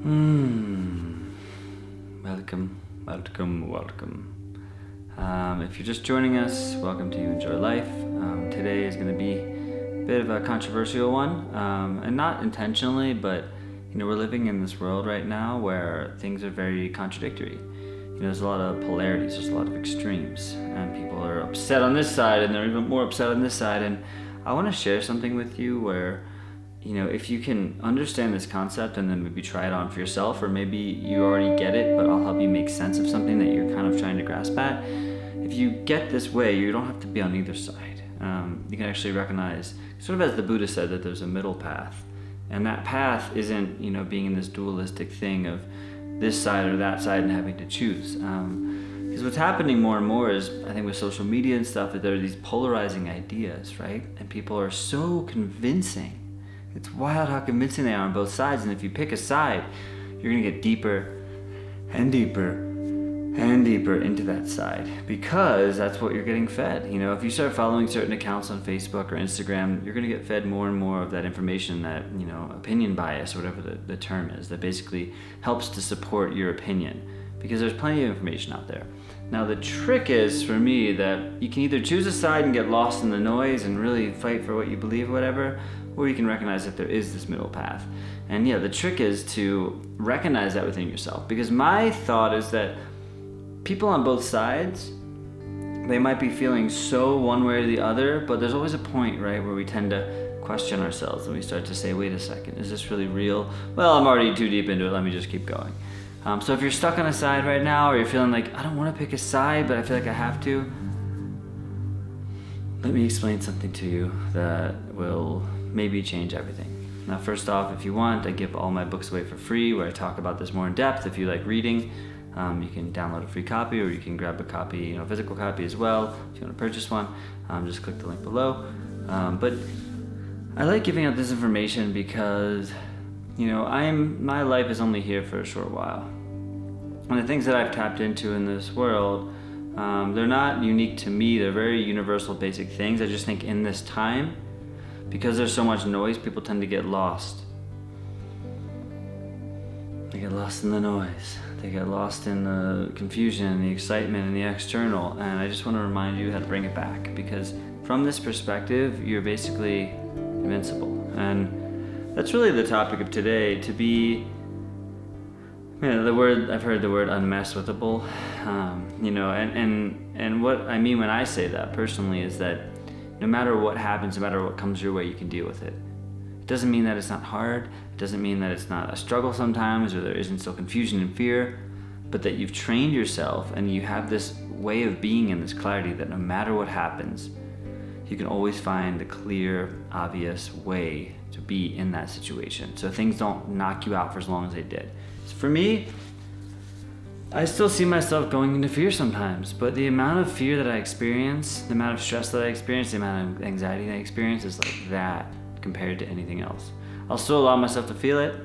Welcome. If you're just joining us, welcome to You Enjoy Life. Today is going to be a bit of a controversial one, and not intentionally, but we're living in this world right now where things are very contradictory. There's a lot of polarities, there's a lot of extremes, and people are upset on this side, and they're even more upset on this side. And I want to share something with you where if you can understand this concept and then maybe try it on for yourself, or maybe you already get it, but I'll help you make sense of something that you're kind of trying to grasp at. If you get this way, you don't have to be on either side. You can actually recognize, sort of as the Buddha said, that there's a middle path. And that path isn't, being in this dualistic thing of this side or that side and having to choose. Because what's happening more and more is, I think with social media and stuff, that there are these polarizing ideas, right? And people are so convincing. It's wild how convincing they are on both sides, and if you pick a side, you're going to get deeper and deeper and deeper into that side, because that's what you're getting fed. If you start following certain accounts on Facebook or Instagram, you're going to get fed more and more of that information, that, opinion bias, or whatever the term is, that basically helps to support your opinion, because there's plenty of information out there. Now, the trick is, for me, that you can either choose a side and get lost in the noise and really fight for what you believe, or whatever, or you can recognize that there is this middle path. And the trick is to recognize that within yourself. Because my thought is that people on both sides, they might be feeling so one way or the other, but there's always a point, right, where we tend to question ourselves and we start to say, wait a second, is this really real? Well, I'm already too deep into it, let me just keep going. So if you're stuck on a side right now, or you're feeling like, I don't want to pick a side, but I feel like I have to, let me explain something to you that will maybe change everything. Now, first off, if you want, I give all my books away for free, where I talk about this more in depth. If you like reading, you can download a free copy, or you can grab a copy, physical copy as well. If you want to purchase one, just click the link below. But I like giving out this information because, my life is only here for a short while. And the things that I've tapped into in this world, they're not unique to me. They're very universal, basic things. I just think in this time, because there's so much noise, people tend to get lost. They get lost in the noise. They get lost in the confusion and the excitement and the external. And I just want to remind you how to bring it back, because from this perspective, you're basically invincible. And that's really the topic of today, to be, I've heard the word unmessable, and what I mean when I say that personally is that no matter what happens, no matter what comes your way, you can deal with it. It doesn't mean that it's not hard. It doesn't mean that it's not a struggle sometimes, or there isn't still confusion and fear, but that you've trained yourself and you have this way of being in this clarity that no matter what happens, you can always find the clear, obvious way to be in that situation. So things don't knock you out for as long as they did. So for me, I still see myself going into fear sometimes, but the amount of fear that I experience, the amount of stress that I experience, the amount of anxiety that I experience is like that compared to anything else. I'll still allow myself to feel it.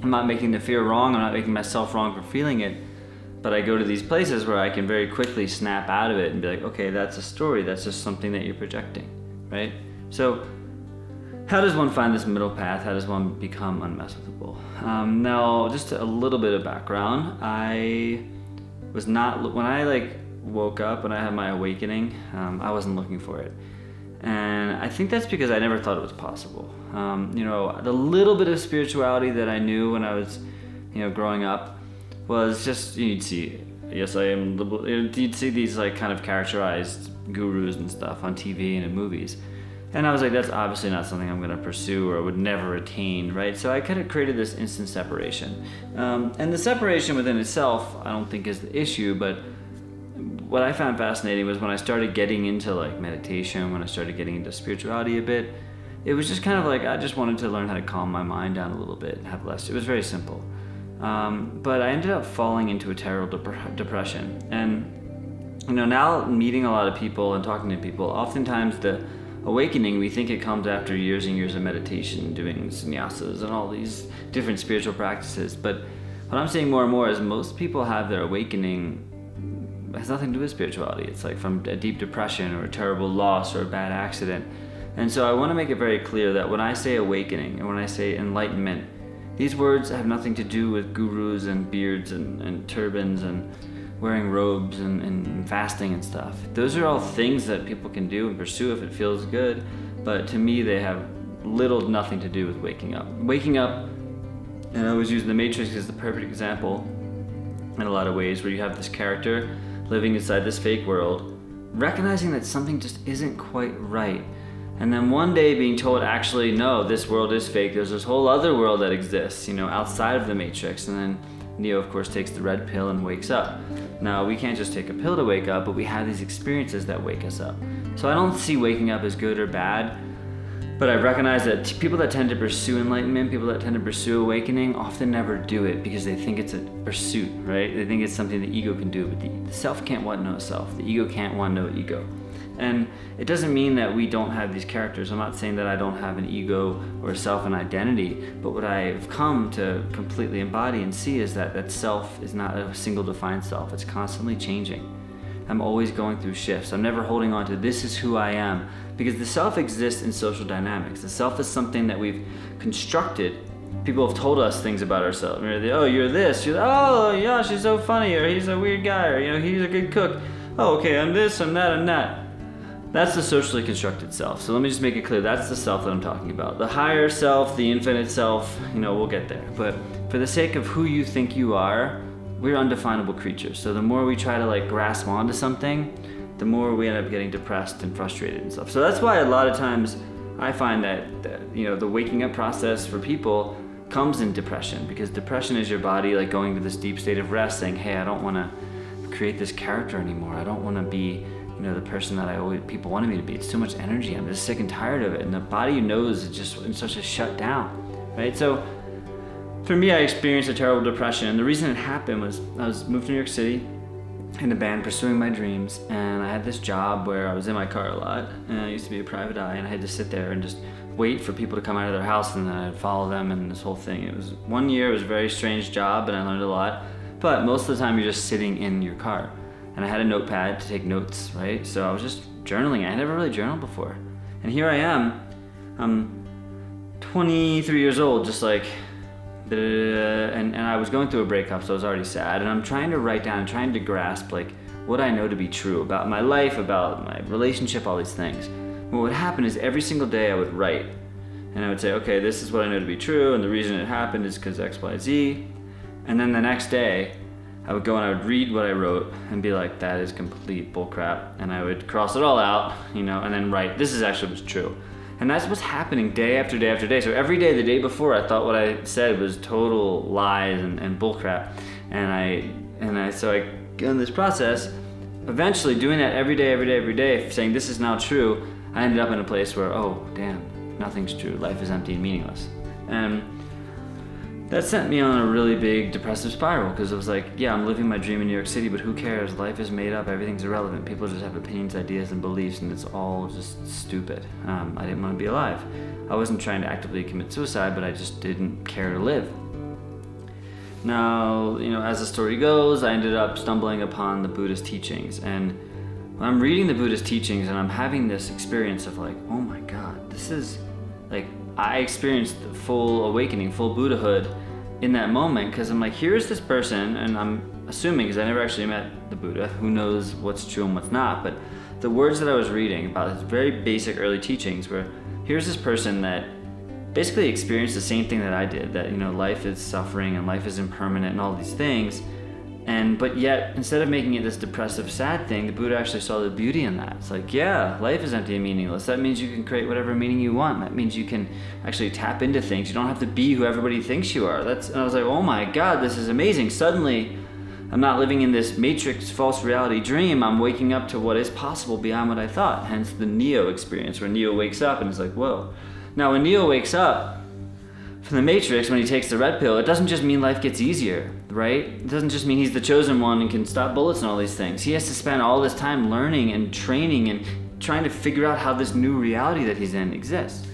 I'm not making the fear wrong, I'm not making myself wrong for feeling it, but I go to these places where I can very quickly snap out of it and be like, okay, that's a story, that's just something that you're projecting, right? So how does one find this middle path? How does one become unmessable? Now, just a little bit of background. I was not, when I woke up, when I had my awakening, I wasn't looking for it. And I think that's because I never thought it was possible. The little bit of spirituality that I knew when I was, growing up was just, you'd see, yes, I am, you'd see these kind of characterized gurus and stuff on TV and in movies. And I was like, that's obviously not something I'm going to pursue or would never attain, right? So I kind of created this instant separation. And the separation within itself, I don't think is the issue, but what I found fascinating was when I started getting into meditation, when I started getting into spirituality a bit, it was just kind of I just wanted to learn how to calm my mind down a little bit and have less. It was very simple. But I ended up falling into a terrible depression. And, now meeting a lot of people and talking to people, oftentimes the awakening, we think it comes after years and years of meditation, doing sannyasas and all these different spiritual practices. But what I'm seeing more and more is most people have their awakening, it has nothing to do with spirituality. It's from a deep depression or a terrible loss or a bad accident. And so I want to make it very clear that when I say awakening and when I say enlightenment, These words have nothing to do with gurus and beards and turbans and wearing robes and fasting and stuff. Those are all things that people can do and pursue if it feels good, but to me they have nothing to do with waking up. Waking up, and I always use The Matrix as the perfect example in a lot of ways, where you have this character living inside this fake world, recognizing that something just isn't quite right. And then one day being told, actually, no, this world is fake. There's this whole other world that exists, outside of the Matrix. And then Neo, of course, takes the red pill and wakes up. Now, we can't just take a pill to wake up, but we have these experiences that wake us up. So I don't see waking up as good or bad, but I recognize that people that tend to pursue enlightenment, people that tend to pursue awakening, often never do it because they think it's a pursuit, right? They think it's something the ego can do, but the self can't want to know self. The ego can't want to know ego. And it doesn't mean that we don't have these characters. I'm not saying that I don't have an ego or a self and identity, but what I've come to completely embody and see is that self is not a single defined self. It's constantly changing. I'm always going through shifts. I'm never holding on to this is who I am, because the self exists in social dynamics. The self is something that we've constructed. People have told us things about ourselves. Oh, you're this. Oh, yeah, she's so funny, or he's a weird guy, or he's a good cook. Oh, okay, I'm this, I'm that, I'm that. That's the socially constructed self. So let me just make it clear, that's the self that I'm talking about. The higher self, the infinite self, we'll get there. But for the sake of who you think you are, we're undefinable creatures. So the more we try to grasp onto something, the more we end up getting depressed and frustrated and stuff. So that's why a lot of times I find that the waking up process for people comes in depression, because depression is your body going to this deep state of rest, saying, hey, I don't want to create this character anymore. I don't want to be the person that people wanted me to be. It's too much energy. I'm just sick and tired of it. And the body knows it's just in such a shutdown, right? So for me, I experienced a terrible depression. And the reason it happened was I was moved to New York City in a band, pursuing my dreams. And I had this job where I was in my car a lot. And I used to be a private eye, and I had to sit there and just wait for people to come out of their house, and then I'd follow them and this whole thing. It was 1 year. It was a very strange job, and I learned a lot. But most of the time, you're just sitting in your car. And I had a notepad to take notes, right? So I was just journaling. I had never really journaled before. And here I am. I'm 23 years old, just and I was going through a breakup, so I was already sad. And I'm trying to write down, trying to grasp what I know to be true about my life, about my relationship, all these things. What would happen is every single day I would write. And I would say, okay, this is what I know to be true, and the reason it happened is because X, Y, Z. And then the next day, I would go and I would read what I wrote and be like, that is complete bullcrap. And I would cross it all out, and then write, this is actually what's true. And that's what's happening day after day after day. So every day, the day before, I thought what I said was total lies and bullcrap. So I go in this process, eventually doing that every day, saying this is now true. I ended up in a place where, oh, damn, nothing's true. Life is empty and meaningless. And that sent me on a really big depressive spiral, because it was yeah, I'm living my dream in New York City, but who cares? Life is made up, everything's irrelevant. People just have opinions, ideas, and beliefs, and it's all just stupid. I didn't want to be alive. I wasn't trying to actively commit suicide, but I just didn't care to live. Now, as the story goes, I ended up stumbling upon the Buddhist teachings, and when I'm reading the Buddhist teachings and I'm having this experience of oh my God, this is I experienced full awakening, full Buddhahood in that moment, because I'm here's this person, and I'm assuming, because I never actually met the Buddha, who knows what's true and what's not, but the words that I was reading about his very basic early teachings were, here's this person that basically experienced the same thing that I did, that life is suffering and life is impermanent and all these things, but yet instead of making it this depressive, sad thing, the Buddha actually saw the beauty in that. It's yeah, life is empty and meaningless. That means you can create whatever meaning you want. That means you can actually tap into things. You don't have to be who everybody thinks you are. And I was oh my God, this is amazing. Suddenly, I'm not living in this matrix false reality dream. I'm waking up to what is possible beyond what I thought. Hence the Neo experience, where Neo wakes up and it's whoa. Now when Neo wakes up from the Matrix, when he takes the red pill, it doesn't just mean life gets easier, right? It doesn't just mean he's the chosen one and can stop bullets and all these things. He has to spend all this time learning and training and trying to figure out how this new reality that he's in exists.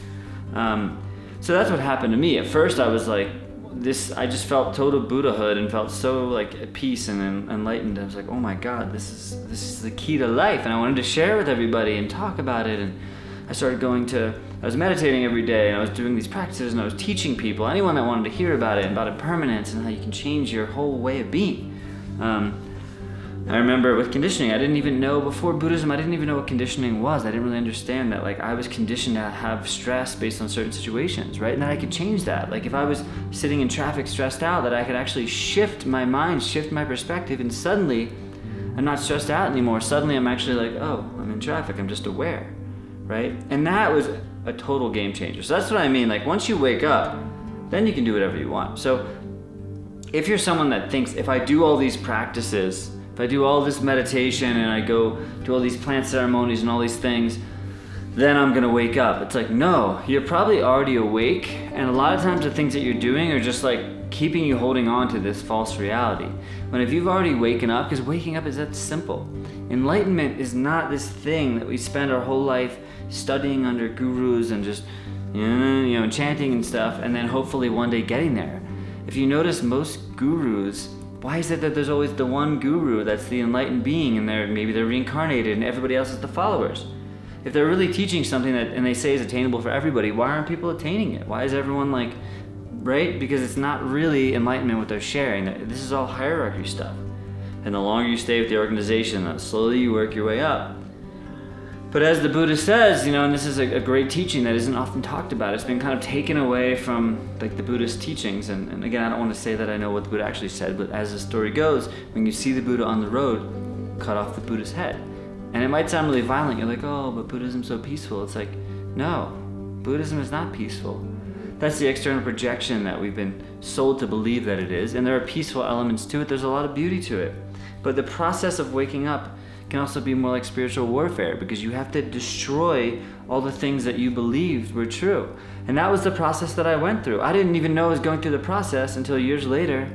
So that's what happened to me. At first I was I just felt total Buddhahood and felt so at peace and enlightened. I was oh my God, this is the key to life. And I wanted to share it with everybody and talk about it. I was meditating every day, and I was doing these practices, and I was teaching people, anyone that wanted to hear about it, and about impermanence and how you can change your whole way of being. I remember with conditioning, I didn't even know, before Buddhism, I didn't even know what conditioning was. I didn't really understand that, like, I was conditioned to have stress based on certain situations, right? And that I could change that. Like, if I was sitting in traffic stressed out, that I could actually shift my mind, shift my perspective, and suddenly I'm not stressed out anymore. Suddenly I'm actually like, oh, I'm in traffic, I'm just aware, right? And that was a total game changer. So that's what I mean. Like, once you wake up, then you can do whatever you want. So if you're someone that thinks, if I do all these practices, if I do all this meditation and I go do all these plant ceremonies and all these things, then I'm gonna wake up. It's like, no, you're probably already awake, and a lot of times the things that you're doing are just like keeping you holding on to this false reality. When if you've already waken up, because waking up is that simple. Enlightenment is not this thing that we spend our whole life studying under gurus and just, chanting and stuff, and then hopefully one day getting there. If you notice, most gurus, why is it that there's always the one guru that's the enlightened being, and maybe they're reincarnated and everybody else is the followers? If they're really teaching something that, and they say is attainable for everybody, why aren't people attaining it? Why is everyone like, right? Because it's not really enlightenment what they're sharing. This is all hierarchy stuff. And the longer you stay with the organization, the slowly you work your way up. But as the Buddha says, and this is a great teaching that isn't often talked about. It's been kind of taken away from like the Buddhist teachings. And again, I don't want to say that I know what the Buddha actually said, but as the story goes, when you see the Buddha on the road, cut off the Buddha's head. And it might sound really violent. You're like, oh, but Buddhism's so peaceful. It's like, no, Buddhism is not peaceful. That's the external projection that we've been sold to believe that it is. And there are peaceful elements to it. There's a lot of beauty to it. But the process of waking up can also be more like spiritual warfare, because you have to destroy all the things that you believed were true. And that was the process that I went through. I didn't even know I was going through the process until years later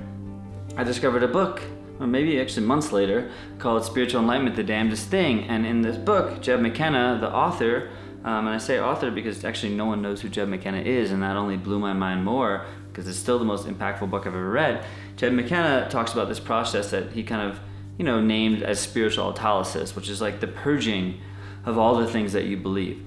I discovered a book, or maybe actually months later, called Spiritual Enlightenment, The Damnedest Thing. And in this book, Jeb McKenna, the author, and I say author because actually no one knows who Jeb McKenna is, and that only blew my mind more because it's still the most impactful book I've ever read. Jeb McKenna talks about this process that he kind of named as spiritual autolysis, which is like the purging of all the things that you believe.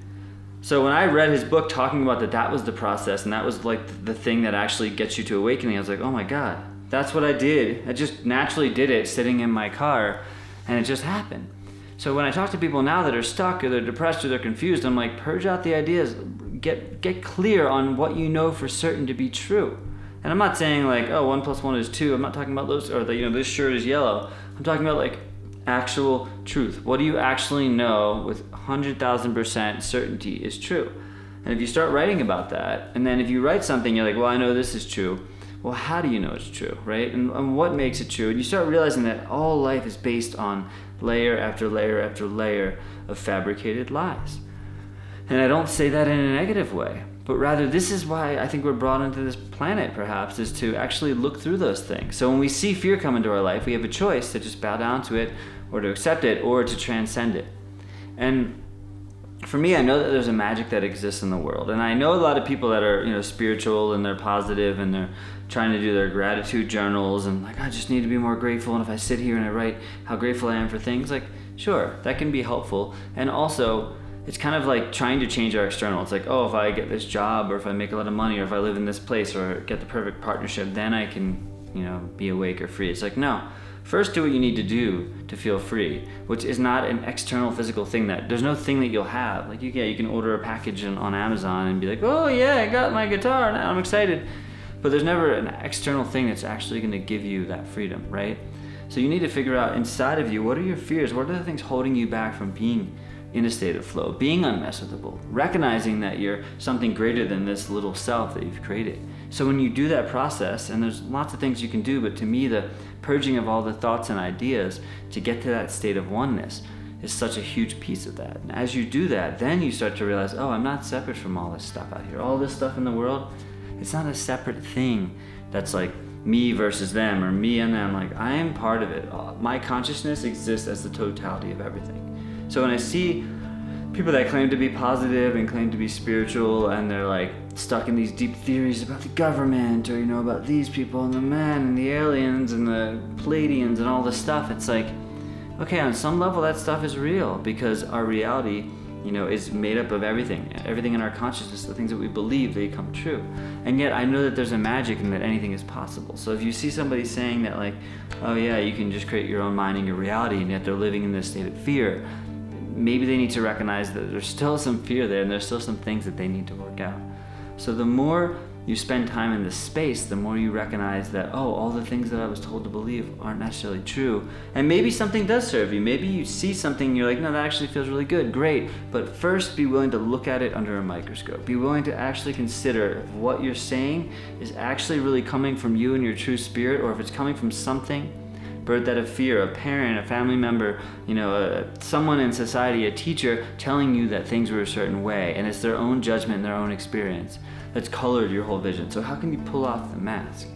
So when I read his book talking about that was the process, and that was like the thing that actually gets you to awakening, I was like, oh my God, that's what I did. I just naturally did it sitting in my car, and it just happened. So when I talk to people now that are stuck or they're depressed or they're confused, I'm like, purge out the ideas, get clear on what you know for certain to be true. And I'm not saying like, oh, 1 + 1 is 2. I'm not talking about those, or this shirt is yellow. I'm talking about like actual truth. What do you actually know with 100,000% certainty is true? And if you start writing about that, and then if you write something, you're like, well, I know this is true. Well, how do you know it's true, right? And what makes it true? And you start realizing that all life is based on layer after layer after layer of fabricated lies. And I don't say that in a negative way, but rather this is why I think we're brought into this planet, perhaps, is to actually look through those things. So when we see fear come into our life, we have a choice to just bow down to it, or to accept it, or to transcend it. And for me, I know that there's a magic that exists in the world. And I know a lot of people that are, spiritual, and they're positive, and they're trying to do their gratitude journals, and like, I just need to be more grateful. And if I sit here and I write how grateful I am for things, like, sure, that can be helpful. And also, it's kind of like trying to change our external. It's like, oh, if I get this job, or if I make a lot of money, or if I live in this place, or get the perfect partnership, then I can, be awake or free. It's like, no. First, do what you need to do to feel free, which is not an external physical thing. That there's no thing that you'll have. Like, you can order a package on Amazon and be like, oh yeah, I got my guitar, now I'm excited. But there's never an external thing that's actually going to give you that freedom, right? So you need to figure out inside of you, what are your fears? What are the things holding you back from being in a state of flow, being unmessable, recognizing that you're something greater than this little self that you've created. So when you do that process, and there's lots of things you can do, but to me, the purging of all the thoughts and ideas to get to that state of oneness is such a huge piece of that. And as you do that, then you start to realize, oh, I'm not separate from all this stuff out here. All this stuff in the world, it's not a separate thing that's like me versus them, or me and them. Like, I am part of it. My consciousness exists as the totality of everything. So when I see people that claim to be positive and claim to be spiritual, and they're like stuck in these deep theories about the government, or about these people and the men and the aliens and the Pleiadians and all this stuff, it's like, okay, on some level that stuff is real, because our reality is made up of everything in our consciousness, the things that we believe, they come true. And yet I know that there's a magic and that anything is possible. So if you see somebody saying that like, oh yeah, you can just create your own mind and your reality, and yet they're living in this state of fear, maybe they need to recognize that there's still some fear there and there's still some things that they need to work out. So the more you spend time in this space, the more you recognize that, oh, all the things that I was told to believe aren't necessarily true. And maybe something does serve you. Maybe you see something and you're like, no, that actually feels really good, great. But first, be willing to look at it under a microscope. Be willing to actually consider if what you're saying is actually really coming from you and your true spirit, or if it's coming from something birthed out of fear, a parent, a family member, someone in society, a teacher telling you that things were a certain way, and it's their own judgment and their own experience that's colored your whole vision. So how can you pull off the mask?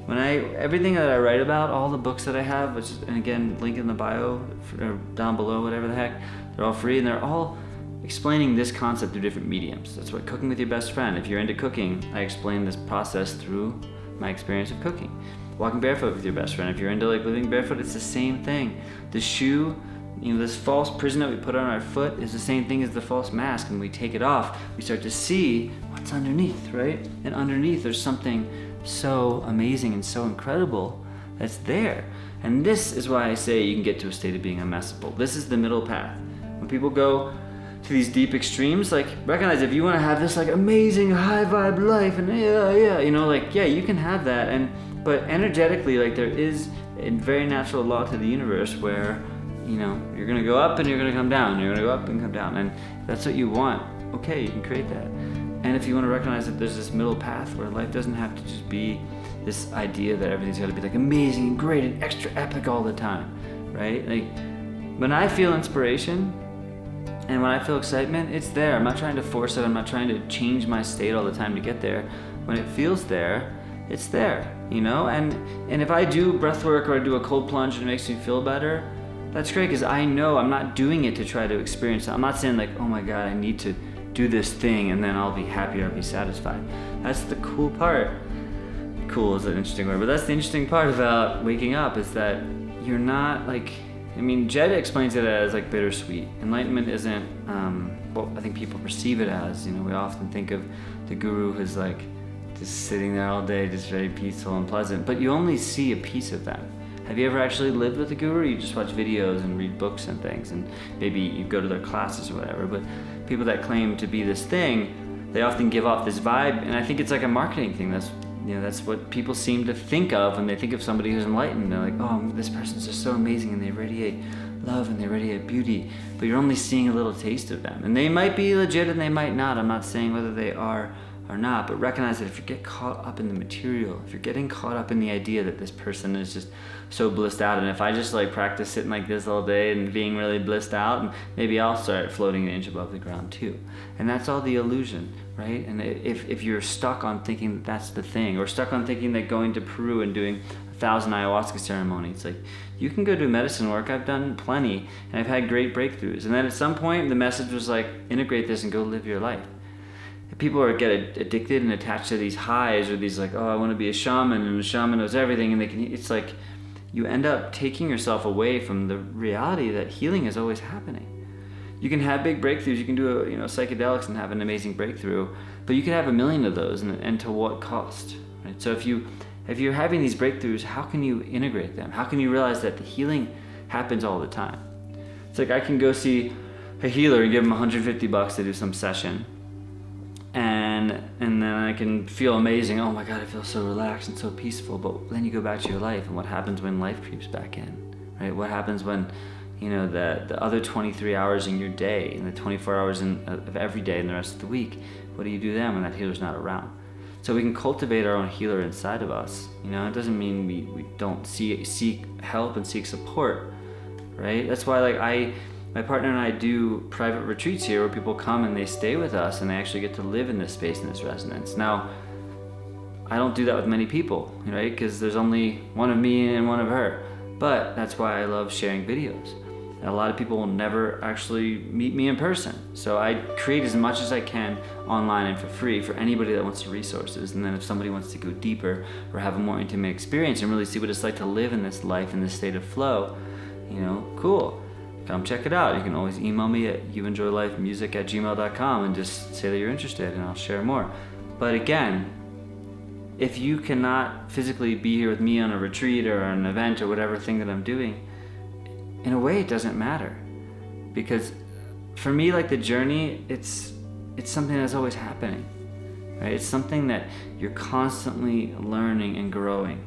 Everything that I write about, all the books that I have, which is, and again, link in the bio or down below, whatever the heck, they're all free, and they're all explaining this concept through different mediums. That's what Cooking with Your Best Friend. If you're into cooking, I explain this process through my experience of cooking. Walking barefoot with your best friend. If you're into like living barefoot, it's the same thing. The shoe, this false prison that we put on our foot is the same thing as the false mask. And when we take it off, we start to see what's underneath, right? And underneath there's something so amazing and so incredible that's there. And this is why I say you can get to a state of being unmessable. This is the middle path. When people go to these deep extremes, like recognize if you want to have this like amazing high vibe life and you can have that, but energetically, like there is a very natural law to the universe where you're gonna go up and you're gonna come down, you're gonna go up and come down, and if that's what you want, okay, you can create that. And if you want to recognize that there's this middle path where life doesn't have to just be this idea that everything's got to be like amazing and great and extra epic all the time, right? Like when I feel inspiration and when I feel excitement, it's there. I'm not trying to force it. I'm not trying to change my state all the time to get there. When it feels there, it's there, and if I do breath work or I do a cold plunge and it makes me feel better, that's great, because I know I'm not doing it to try to experience it. I'm not saying like, oh my God, I need to do this thing and then I'll be happy or I'll be satisfied. That's the cool part. Cool is an interesting word, but that's the interesting part about waking up, is that you're not like, Jed explains it as like bittersweet. Enlightenment isn't what I think people perceive it as. We often think of the guru who's like just sitting there all day, just very peaceful and pleasant, but you only see a piece of them. Have you ever actually lived with a guru? Or you just watch videos and read books and things, and maybe you go to their classes or whatever, but people that claim to be this thing, they often give off this vibe, and I think it's like a marketing thing. That's what people seem to think of when they think of somebody who's enlightened. They're like, oh, this person's just so amazing, and they radiate love and they radiate beauty, but you're only seeing a little taste of them. And they might be legit and they might not. I'm not saying whether they are or not, but recognize that if you get caught up in the material, if you're getting caught up in the idea that this person is just so blissed out, and if I just like practice sitting like this all day and being really blissed out, and maybe I'll start floating an inch above the ground too. And that's all the illusion, right? And if you're stuck on thinking that that's the thing, or stuck on thinking that going to Peru and doing 1,000 ayahuasca ceremonies, like you can go do medicine work. I've done plenty and I've had great breakthroughs. And then at some point the message was like, integrate this and go live your life. People get addicted and attached to these highs, or these like, oh, I want to be a shaman, and the shaman knows everything, and it's like you end up taking yourself away from the reality that healing is always happening. You can have big breakthroughs, you can do psychedelics and have an amazing breakthrough, but you can have 1 million of those, and to what cost, right? So if you're having these breakthroughs, how can you integrate them? How can you realize that the healing happens all the time? It's like I can go see a healer and give him $150 to do some session, and then I can feel amazing. Oh my God, I feel so relaxed and so peaceful. But then you go back to your life, and what happens when life creeps back in, right? What happens when, the other 23 hours in your day and the 24 hours of every day and the rest of the week, what do you do then when that healer's not around? So we can cultivate our own healer inside of us. It doesn't mean we don't seek help and seek support, right? That's why my partner and I do private retreats here where people come and they stay with us and they actually get to live in this space, in this resonance. Now, I don't do that with many people, right? Because there's only one of me and one of her. But that's why I love sharing videos. And a lot of people will never actually meet me in person. So I create as much as I can online and for free for anybody that wants the resources. And then if somebody wants to go deeper or have a more intimate experience and really see what it's like to live in this life, in this state of flow, cool. come check it out. You can always email me at youenjoylifemusic@gmail.com and just say that you're interested, and I'll share more. But again, if you cannot physically be here with me on a retreat or an event or whatever thing that I'm doing, in a way it doesn't matter. Because for me, like, the journey, it's something that's always happening, right? It's something that you're constantly learning and growing.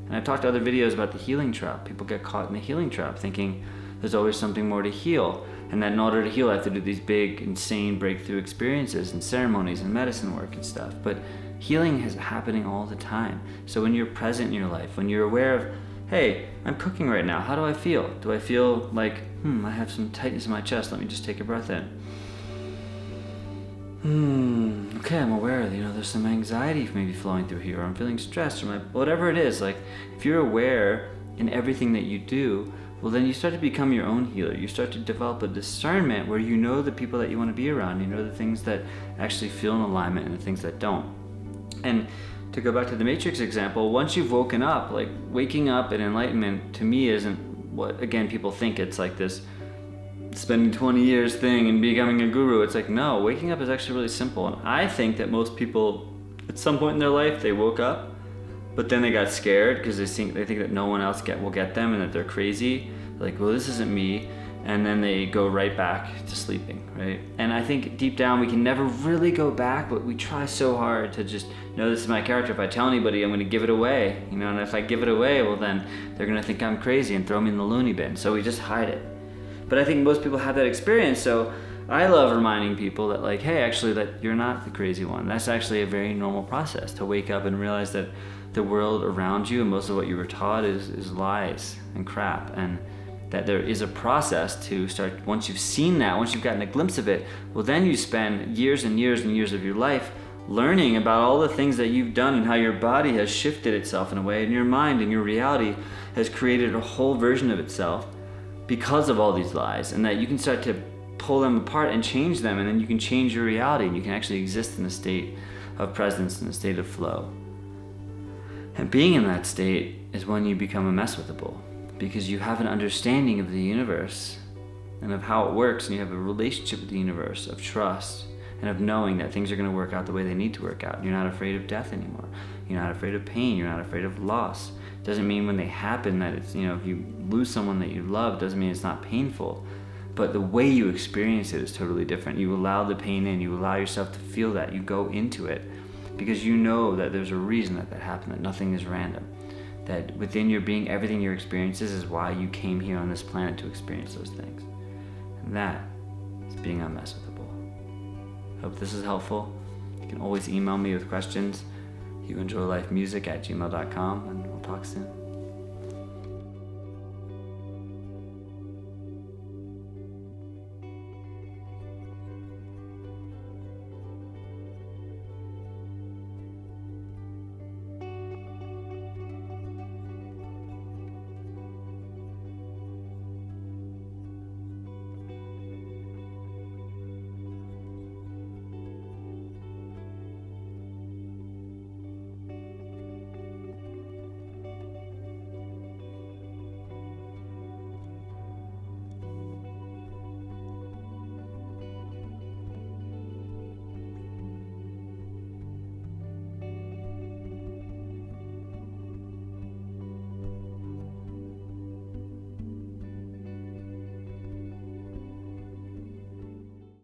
And I've talked to other videos about the healing trap. People get caught in the healing trap thinking there's always something more to heal, and that in order to heal I have to do these big, insane breakthrough experiences and ceremonies and medicine work and stuff. But healing is happening all the time. So when you're present in your life, when you're aware of, hey, I'm cooking right now, how do I feel? Do I feel like, I have some tightness in my chest, let me just take a breath in. Okay, I'm aware that, there's some anxiety maybe flowing through here, or I'm feeling stressed, or whatever it is. Like, if you're aware in everything that you do, well, then you start to become your own healer. You start to develop a discernment where you know the people that you want to be around, you know the things that actually feel in alignment and the things that don't. And to go back to the Matrix example, once you've woken up, like, waking up and enlightenment to me isn't what, again, people think it's like this spending 20 years thing and becoming a guru. It's like, no, waking up is actually really simple. And I think that most people at some point in their life, they woke up, but then they got scared because they think that no one else will get them and that they're crazy. Like, well, this isn't me. And then they go right back to sleeping, right? And I think deep down we can never really go back, but we try so hard to just, this is my character. If I tell anybody, I'm going to give it away, and if I give it away, well, then they're going to think I'm crazy and throw me in the loony bin. So we just hide it. But I think most people have that experience, so I love reminding people that, like, hey, actually, that you're not the crazy one. That's actually a very normal process, to wake up and realize that the world around you and most of what you were taught is lies and crap, and that there is a process to start. Once you've seen that, once you've gotten a glimpse of it, well, then you spend years and years and years of your life learning about all the things that you've done and how your body has shifted itself in a way, and your mind and your reality has created a whole version of itself because of all these lies, and that you can start to pull them apart and change them, and then you can change your reality, and you can actually exist in a state of presence, in a state of flow. And being in that state is when you become unmessable, because you have an understanding of the universe and of how it works, and you have a relationship with the universe of trust and of knowing that things are going to work out the way they need to work out. You're not afraid of death anymore. You're not afraid of pain. You're not afraid of loss. Doesn't mean when they happen that it's, if you lose someone that you love, doesn't mean it's not painful. But the way you experience it is totally different. You allow the pain in, you allow yourself to feel that, you go into it, because you know that there's a reason that happened, that nothing is random. That within your being, everything your experiences is why you came here on this planet to experience those things. And that is being unmessable. Hope this is helpful. You can always email me with questions. youenjoylifemusic@gmail.com, and we'll talk soon.